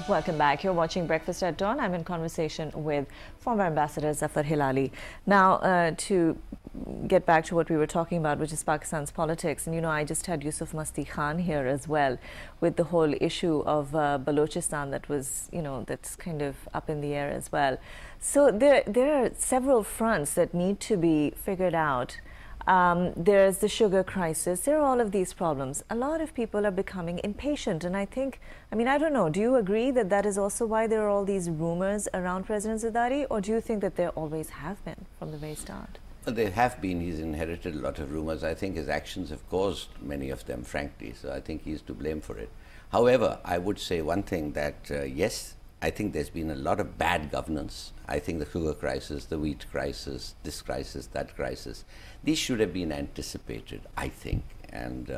Welcome back. You're watching Breakfast at Dawn. I'm in conversation with former Ambassador Zafar Hilaly. Now, to get back to what we were talking about, which is Pakistan's politics, and I just had Yusuf Masti Khan here as well with the whole issue of Balochistan that was, that's kind of up in the air as well. So there are several fronts that need to be figured out. There's the sugar crisis. There are all of these problems. A lot of people are becoming impatient, and I don't know, do you agree that that is also why there are all these rumors around President Zardari, or do you think that there always have been from the very start? There have been. He's inherited a lot of rumors. I think his actions have caused many of them, frankly, so I think he's to blame for it. However, I would say one thing, that yes, I think there's been a lot of bad governance. I think the sugar crisis, the wheat crisis, this crisis, that crisis, these should have been anticipated, I think. And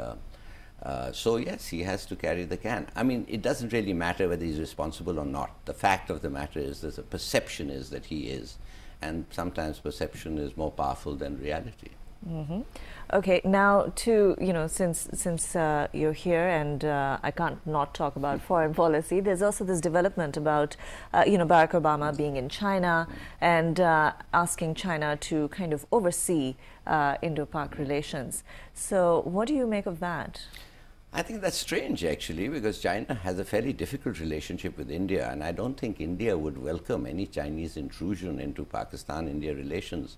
so, yes, he has to carry the can. I mean, it doesn't really matter whether he's responsible or not. The fact of the matter is that the perception is that he is. And sometimes perception is more powerful than reality. Mm-hmm. Okay, now since you're here, and I can't not talk about foreign policy, there's also this development about Barack Obama being in China and asking China to kind of oversee Indo-Pak relations. So what do you make of that? I think that's strange, actually, because China has a fairly difficult relationship with India, and I don't think India would welcome any Chinese intrusion into Pakistan-India relations.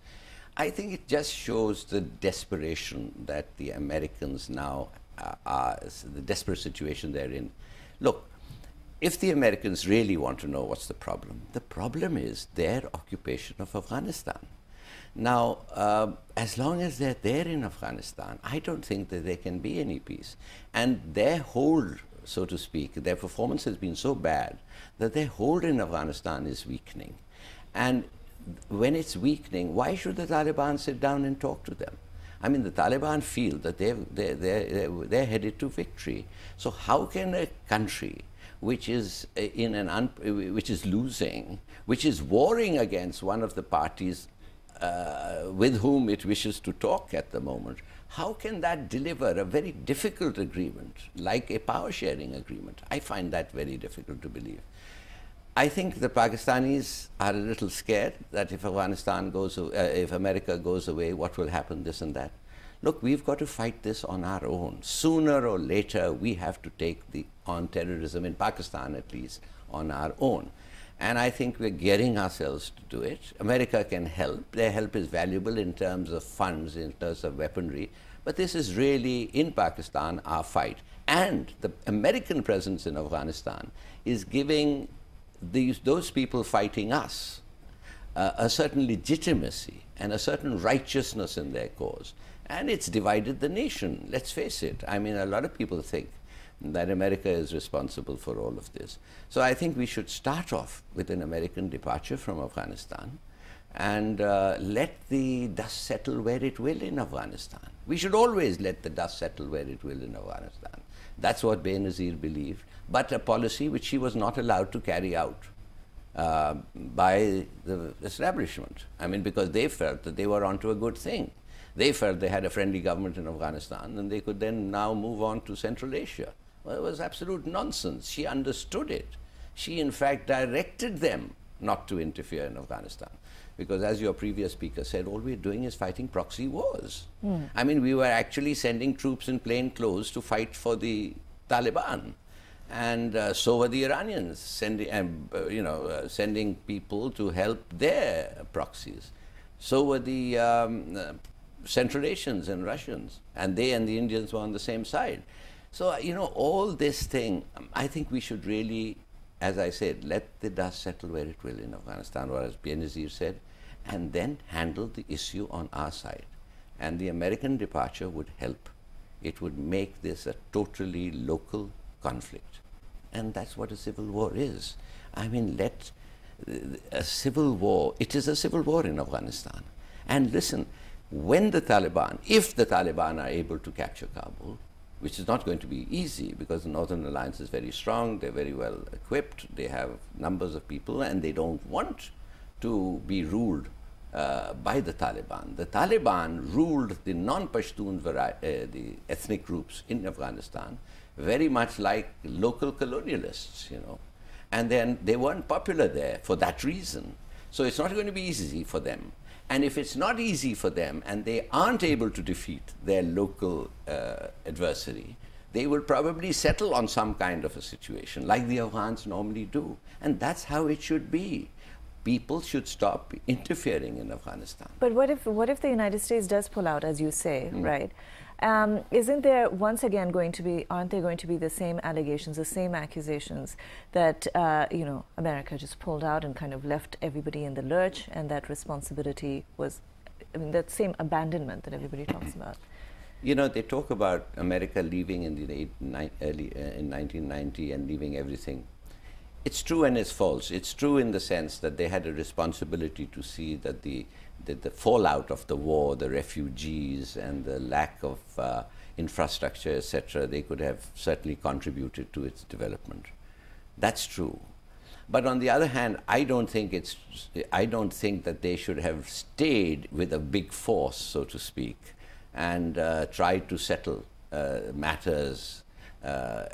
I think it just shows the desperation that the Americans now are, the desperate situation they're in. Look, if the Americans really want to know what's the problem is their occupation of Afghanistan. Now, as long as they're there in Afghanistan, I don't think that there can be any peace. And their hold, so to speak, their performance has been so bad that their hold in Afghanistan is weakening. And when it's weakening, why should the Taliban sit down and talk to them? I mean, the Taliban feel that they're headed to victory. So how can a country which is which is losing, which is warring against one of the parties with whom it wishes to talk at the moment, how can that deliver a very difficult agreement like a power sharing agreement? I find that very difficult to believe. I think the Pakistanis are a little scared that if Afghanistan goes, if America goes away, what will happen, this and that. Look, we've got to fight this on our own. Sooner or later, we have to take on terrorism, in Pakistan at least, on our own. And I think we're gearing ourselves to do it. America can help. Their help is valuable in terms of funds, in terms of weaponry. But this is really, in Pakistan, our fight. And the American presence in Afghanistan is giving those people fighting us a certain legitimacy and a certain righteousness in their cause. And it's divided the nation, let's face it. I mean, a lot of people think that America is responsible for all of this. So I think we should start off with an American departure from Afghanistan and let the dust settle where it will in Afghanistan. We should always let the dust settle where it will in Afghanistan. That's what Benazir believed, but a policy which he was not allowed to carry out by the establishment. I mean, because they felt that they were onto a good thing. They felt they had a friendly government in Afghanistan and they could then now move on to Central Asia. Well, it was absolute nonsense. She understood it. She, in fact, directed them not to interfere in Afghanistan. Because as your previous speaker said, all we're doing is fighting proxy wars. I mean, we were actually sending troops in plain clothes to fight for the Taliban. And so were the Iranians, sending people to help their proxies. So were the Central Asians and Russians. And they and the Indians were on the same side. So, all this thing, I think we should really, as I said, let the dust settle where it will in Afghanistan, or as Benazir said, and then handle the issue on our side. And the American departure would help. It would make this a totally local conflict. And that's what a civil war is. I mean, a civil war, it is a civil war in Afghanistan. And listen, when the Taliban, if the Taliban are able to capture Kabul, which is not going to be easy because the Northern Alliance is very strong, they're very well equipped, they have numbers of people, and they don't want to be ruled by the Taliban. The Taliban ruled the non-Pashtun the ethnic groups in Afghanistan very much like local colonialists, And then they weren't popular there for that reason. So it's not going to be easy for them. And if it's not easy for them and they aren't able to defeat their local adversary, they will probably settle on some kind of a situation like the Afghans normally do. And that's how it should be. People should stop interfering in Afghanistan. But what if the United States does pull out, as you say, right? Isn't there once again aren't there going to be the same allegations, the same accusations that, America just pulled out and kind of left everybody in the lurch, and that responsibility was, that same abandonment that everybody talks about? They talk about America leaving in in 1990 and leaving everything. It's true and it's false. It's true in the sense that they had a responsibility to see that the fallout of the war, the refugees and the lack of infrastructure, etc., they could have certainly contributed to its development. That's true. But on the other hand, I don't think that they should have stayed with a big force, so to speak, and tried to settle matters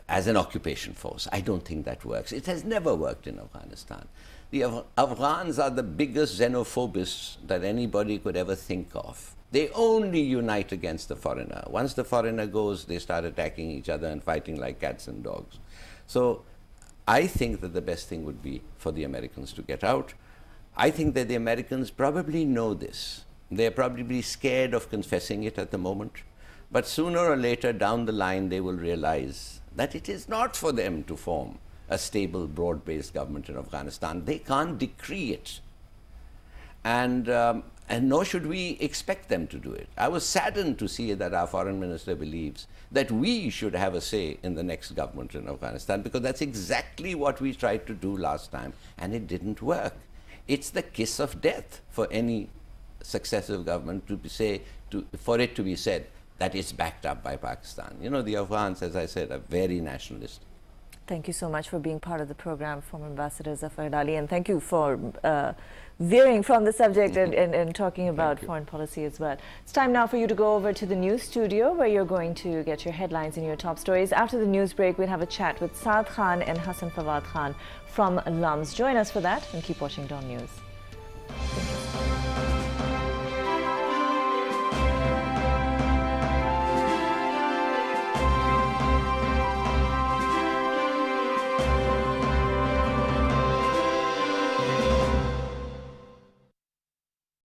as an occupation force. I don't think that works. It has never worked in Afghanistan. The Afghans are the biggest xenophobists that anybody could ever think of. They only unite against the foreigner. Once the foreigner goes, they start attacking each other and fighting like cats and dogs. So I think that the best thing would be for the Americans to get out. I think that the Americans probably know this. They're probably scared of confessing it at the moment. But sooner or later down the line, they will realize that it is not for them to form a stable, broad-based government in Afghanistan. They can't decree it. And nor should we expect them to do it. I was saddened to see that our foreign minister believes that we should have a say in the next government in Afghanistan, because that's exactly what we tried to do last time, and it didn't work. It's the kiss of death for any successive government for it to be said that it's backed up by Pakistan. The Afghans, as I said, are very nationalistic. Thank you so much for being part of the program, former Ambassador Zafar Hilaly, and thank you for veering from the subject and talking about foreign policy as well. It's time now for you to go over to the news studio, where you're going to get your headlines and your top stories. After the news break, we'll have a chat with Saad Khan and Hassan Fawad Khan from LUMS. Join us for that and keep watching Dawn News.